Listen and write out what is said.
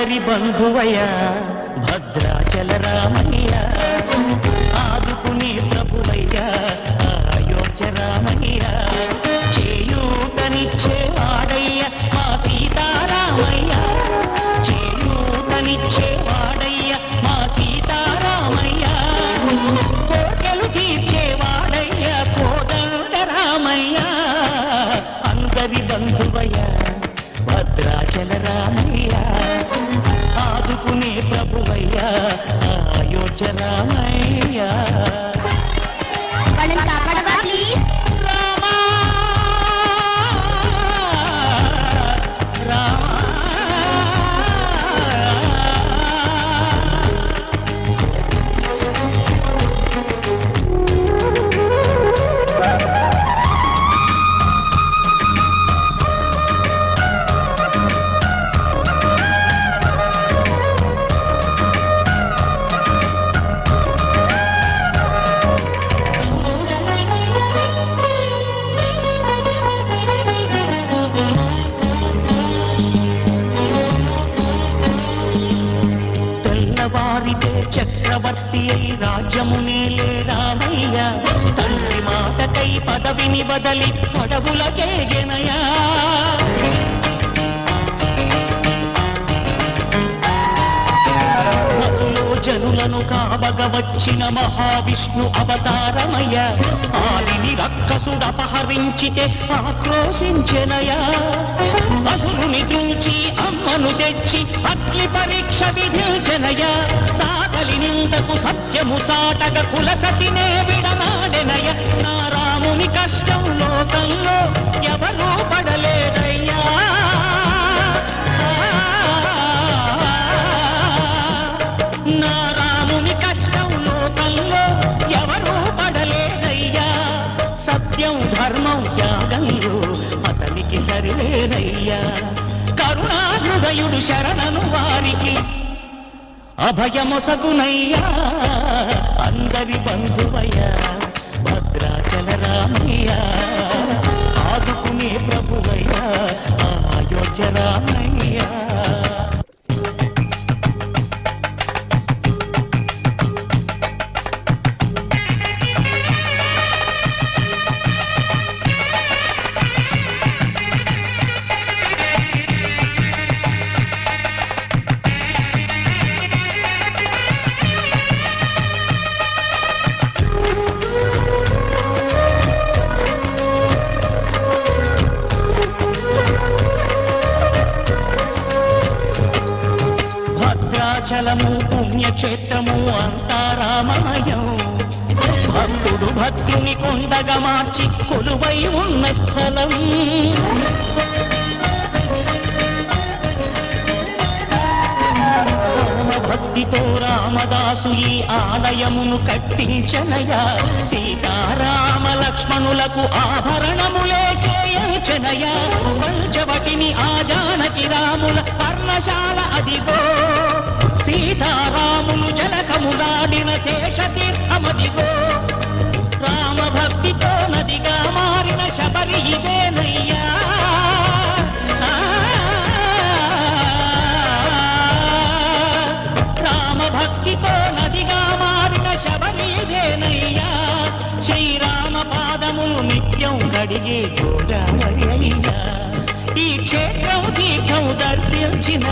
అందరి బంధువయ్య భద్రాచల రామయ్య, ఆదుకునే ప్రభువయ్య అయోధ్య రామయ్య, చేయూతనిచ్చేవాడయ్య మా సీతారామయ్య, చేయూతనిచ్చేవాడయ్య మా సీతారామయ్య, కోర్కెలు తీర్చేవాడయ్య కోదండ రామయ్య, అందరి బంధువయ్య భద్రాచల రామయ్య, ఆదుకునే ప్రభువయ్య అయోధ్య రామయ్య. వారితే చక్రవర్తి అయి రాజ్యమునేలే రామయ్య, తండ్రి మాటకై పదవిని బదలి అడవులకేగెనయా, మతులో జనులను కావగ వచ్చిన మహావిష్ణు అవతారమయ్య, ఆదిని రక్కసుడపహరించితే ఆక్రోశించెనయా, అసురుని దూచి అమ్మను తెచ్చి అగ్ని పరీక్ష విధించెనయ, సాగలి నిందకు సత్యము చాటగ కులసతినే విడనాడెనయ, నా రాముని కష్టం లోకంలో ఎవరూ పడలేదయ్యా, నా రాముని కష్టం లోకంలో ఎవరూ పడలేదయ్యా, సత్యం ధర్మం త్యాగంలో అతనికి సరిలేనయ్యా, కరుణా హృదయుడు శరణను వారికి అభయమొసగునయ్యా, అందరి బంధువయ్య భద్రాచల రామయ్య, ఆదుకునే ప్రభువయ్య అయోధ్య రామయ్య. భద్రాచలము పుణ్యక్షేత్రము అంతా రామమయం, భక్తుడు భక్తుని కొండగా మార్చి కొలువై ఉన్న స్థలం, భక్తితో రామదాసు ఈ ఆలయమును కట్టించనయా, సీతారామ లక్ష్మణులకు ఆభరణములే చేయించనయా, పంచవటిని ఆ జానకి రాముల పర్ణశాల అదిగో, సీతారాములు జనకములాడిన శేషతీర్థమదిగో, రామభక్తితో నదిగా మారిన శబరి ఇదేనయ్యా, రామభక్తితో నదిగా మారిన శబరి ఇదేనయ్యా, శ్రీరామ పాదములు నిత్యం గడిగే గోదావరి అయ్యా, ఈ క్షేత్రం తీర్థం దర్శించిన